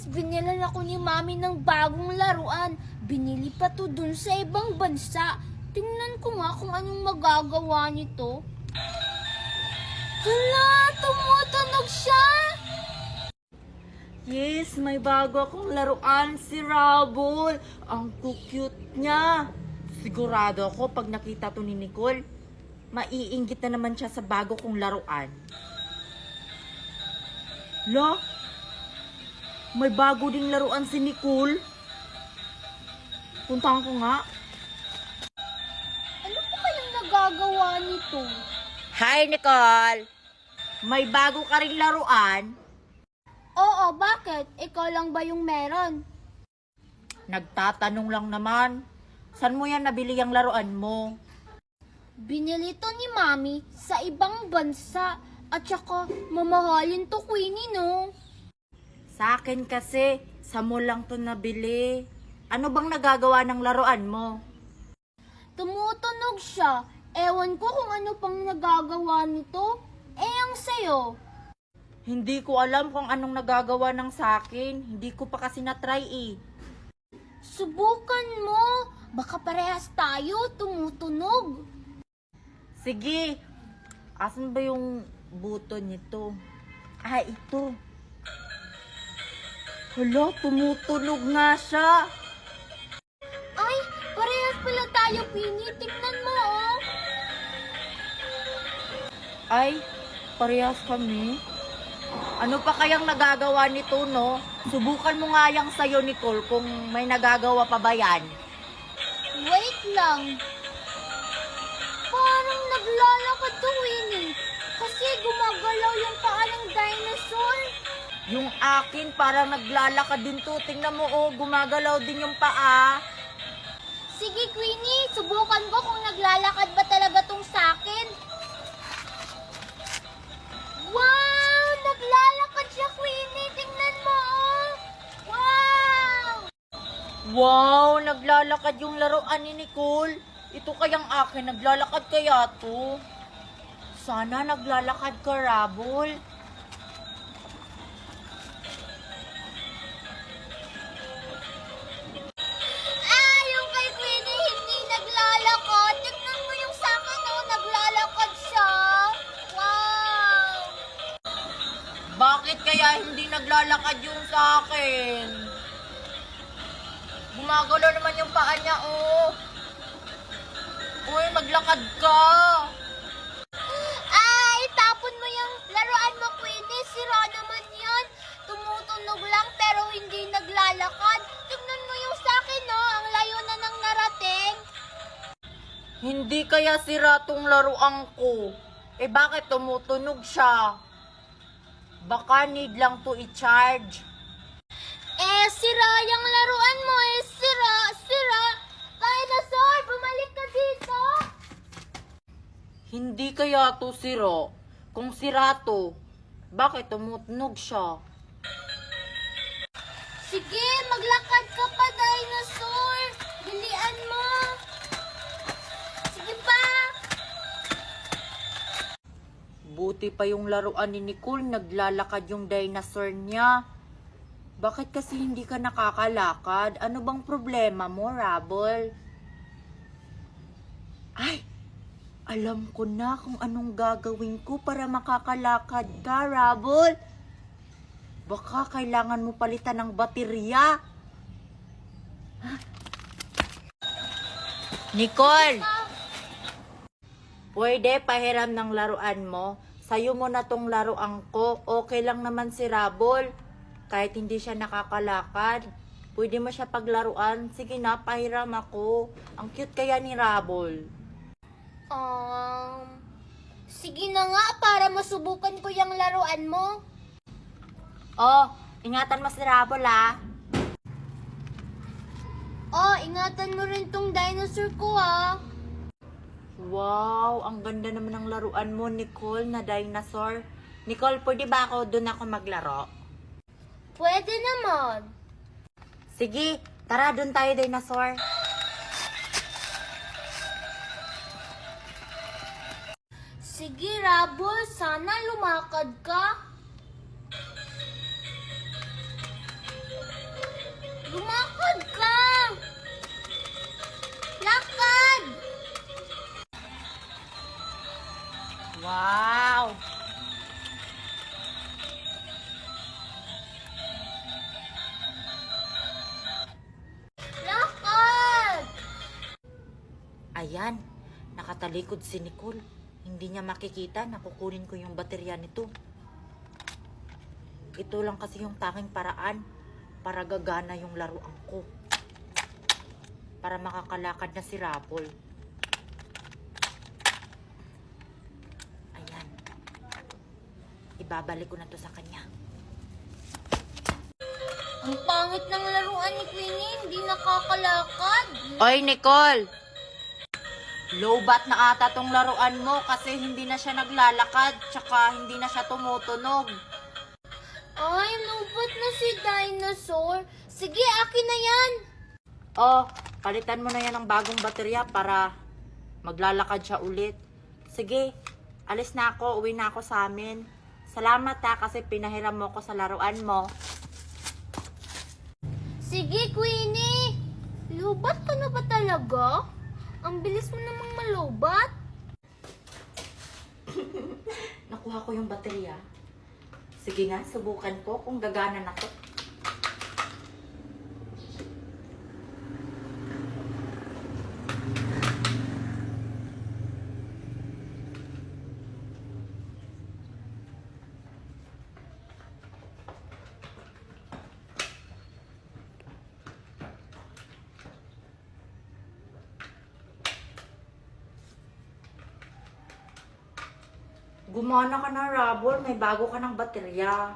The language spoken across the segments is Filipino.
binilan ako ni Mami ng bagong laruan. Binili pa to dun sa ibang bansa. Tingnan ko nga kung anong magagawa nito. Hala, tumutunog siya! Yes, may bago akong laruan, si Rabol. Ang cute niya. Sigurado ako pag nakita to ni Nicole, maiinggit na naman siya sa bago kong laruan. La, may bago ding laruan si Nicole. Puntahan ko nga. Ano pa kayang nagagawa nito? Hi, Nicole. May bago ka ring laruan? Oo, bakit? Ikaw lang ba yung meron? Nagtatanong lang naman. Saan mo yan nabili ang laruan mo? Binili to ni Mami sa ibang bansa. At saka, mamahalin to, Queenie, no? Sa akin kasi, sa mall lang to nabili. Ano bang nagagawa ng laruan mo? Tumutunog siya. Ewan ko kung ano pang nagagawa nito. Ang sayo. Hindi ko alam kung anong nagagawa ng sa akin. Hindi ko pa kasi na-try eh. Subukan mo. Baka parehas tayo, tumutunog. Sige. Asan ba yung button nito? Ah, ito. Hala, tumutunog nga siya. Ay, parehas pala tayo, Queenie. Tingnan mo, oh. Ay, parehas kami. Ano pa kayang nagagawa nito, no? Subukan mo nga yang sayo, Nicole, kung may nagagawa pa ba yan. Wait lang. Parang naglalakad to, Winnie. Kasi gumagalaw yung paa ng dinosaur. Yung akin, parang naglalakad din to. Tingnan mo, oh, gumagalaw din yung paa. Sige, Queenie. Subukan ko kung naglalakad ba talaga tong sakin. Wow! Naglalakad siya, Queenie. Tingnan mo, oh. Wow! Wow, naglalakad yung laruan ni Nicole. Ito kayang akin, naglalakad kaya to? Sana naglalakad ka, Rabol. Yung kay Queenie hindi naglalakad. Tignan mo yung sakin, oh. Naglalakad siya. Wow! Bakit kaya hindi naglalakad yung sa akin? Gumagalaw naman yung paa niya, oh. Uy, maglakad ka. Ay, tapon mo yung laruan mo, Queenie. Sira naman yan. Tumutunog lang pero hindi naglalakad. Tignan mo yung sakin, no? Ang layo na nang narating. Hindi kaya sira tong laruan ko. Eh bakit tumutunog siya? Baka need lang to i-charge. Sira yung laruan mo, Sira. Dinosaur, bumalik ka dito. Hindi kaya to sira. Kung sira to, bakit tumutunog siya? Sige, maglakad ka pa, dinosaur. Bilian mo. Sige pa. Buti pa yung laruan ni Nicole, naglalakad yung dinosaur niya. Bakit kasi hindi ka nakakalakad? Ano bang problema mo, Rabol? Ay, alam ko na kung anong gagawin ko para makakalakad ka, Rabol. Baka kailangan mo palitan ng baterya. Nicole! Pwede pahiram ng laruan mo. Sayo mo na tong laruan ko. Okay lang naman si Rabol. Kahit hindi siya nakakalakad. Pwede mo siya paglaruan. Sige na, pahiram ako. Ang cute kaya ni Rabol. Sige na nga para masubukan ko yung laruan mo. Oh, ingatan mo si Rabol ah. Ingatan mo rin tong dinosaur ko, ah. Wow, ang ganda naman ng laruan mo, Nicole, na dinosaur. Nicole, pwede ba ako doon ako maglaro? Pwede naman. Sige, tara doon tayo, dinosaur. Sige, Rabol, sana lumakad ka. Ayan, nakatalikod si Nicole. Hindi niya makikita na kukunin ko yung baterya nito. Ito lang kasi yung tanging paraan para gagana yung laruan ko. Para makakalakad na si Rabol. Ayan. Ibabalik ko na to sa kanya. Ang pangit ng laruan ni Queenie, hindi nakakalakad. Oy, Nicole! Lowbat na ata tong laruan mo kasi hindi na siya naglalakad tsaka hindi na siya tumutunog. Ay, lubat na si Dinosaur. Sige, akin na yan. Oh, palitan mo na yan ng bagong baterya para maglalakad siya ulit. Sige, alis na ako, uwi na ako sa amin. Salamat kasi pinahiram mo ko sa laruan mo. Sige, Queenie. Lubat ka na ba talaga? Ang bilis mo namang malubat. Nakuha ko yung baterya. Sige nga, subukan ko kung gagana na to. Gumana ka na, Rabol. May bago ka ng baterya.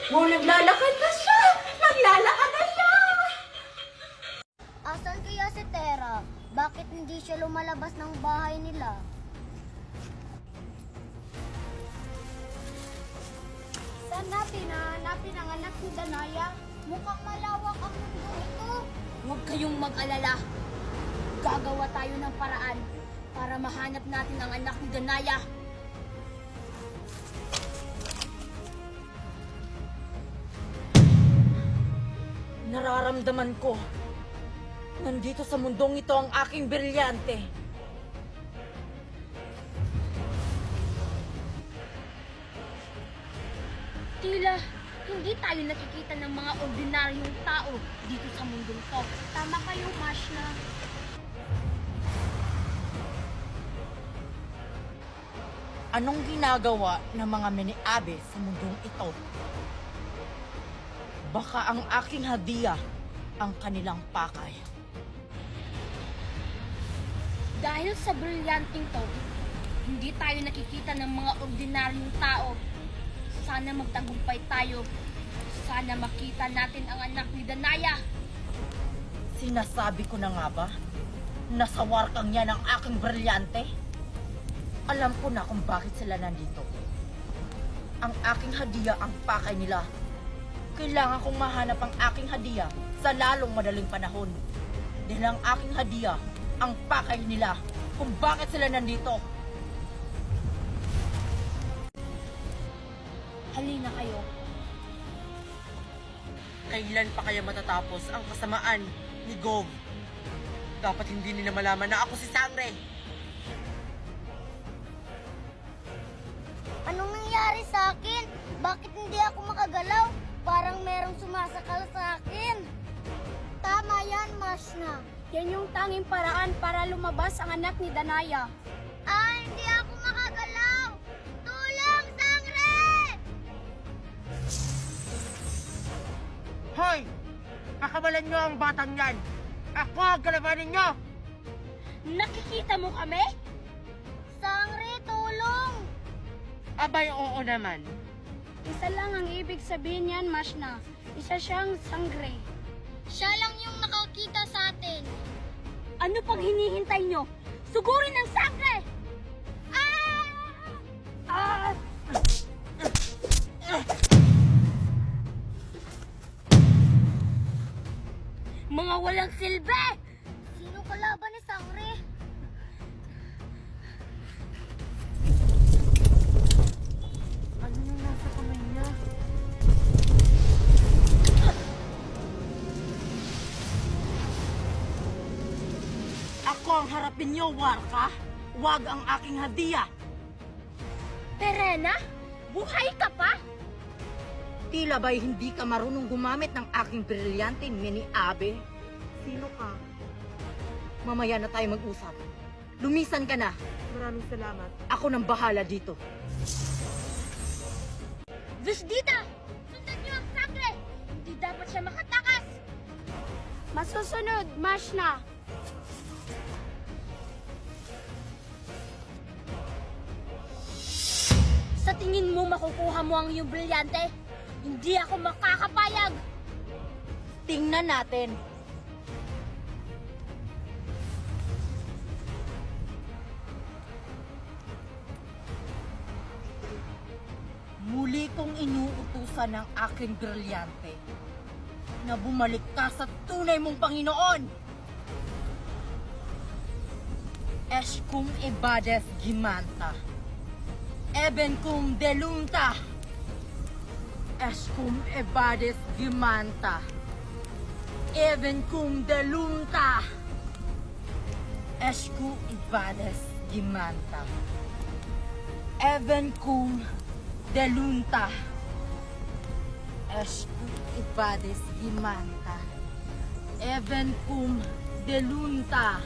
Wow, naglalakad na siya! Naglalakad na siya! Asan kaya si Tera? Bakit hindi siya lumalabas ng bahay nila? Saan natin hahanapin ang anak ni Danaya? Mukhang malawak ang mundo ito. Huwag kayong mag-alala. Gagawa tayo ng paraan para mahanap natin ang anak ni Danaya. Nararamdaman ko. Nandito sa mundong ito ang aking brilyante. Tila, hindi tayo nakikita ng mga ordinaryong tao dito sa mundong to. Tama kayo, Mashna. Anong ginagawa ng mga mini-abe sa mundong ito? Baka ang aking hadiah ang kanilang pakay. Dahil sa brilyanting to, hindi tayo nakikita ng mga ordinaryong tao. Sana magtagumpay tayo. Sana makita natin ang anak ni Danaya. Sinasabi ko na nga ba? Nasawar kang yan ang aking brilyante? Alam ko na kung bakit sila nandito. Ang aking hadiah ang pakay nila. Kailangan kong mahanap ang aking hadiah sa lalong madaling panahon. Dahil ang aking hadiah ang pakay nila kung bakit sila nandito. Halina kayo. Kailan pa kaya matatapos ang kasamaan ni Gov? Dapat hindi nila malaman na ako si Sangre. Anong nangyari sa akin? Bakit hindi ako makagalaw? Parang merong sumasakal sa akin. Tama yan, Mashna. Yan yung tanging paraan para lumabas ang anak ni Danaya. Hindi ako makagalaw! Tulong, Sangre! Hoy! Kakabalan nyo ang batang yan! Ako ang kalabanin nyo! Nakikita mo kami? Sangre, tulong! Abay, oo naman. Isa lang ang ibig sabihin niyan, Mashna. Isa siyang sangre. Siya lang yung nakakita sa atin. Ano pag hinihintay nyo? Sugurin ng sangre! Mga walang silbi! Sino kalaban ni Sangre? Ano yung nasa kamay niya? Ako ang harapin niyo, Warka. Huwag ang aking hadiah. Perena? Buhay ka pa? Tila ba'y hindi ka marunong gumamit ng aking brilyante mini-abe? Sino ka? Mamaya na tayo mag-usap. Lumisan ka na. Maraming salamat. Ako nang bahala dito. Visdita! Sundan niyo ang sakre! Hindi dapat siya makatakas! Masusunod, Mashna. Sa tingin mo makukuha mo ang iyong brilyante? Hindi ako makakapayag! Tingnan natin. Muli kong inuutusan ng aking brilyante na bumalik ka sa tunay mong Panginoon. Eshkum Ebades Gimanta. Eben cum delunta. Eshkum Ebades Gimanta. Even cum delunta. Eshku Ebades Gimanta. Even cum delunta. Eshku Ebades Gimanta. Even cum delunta.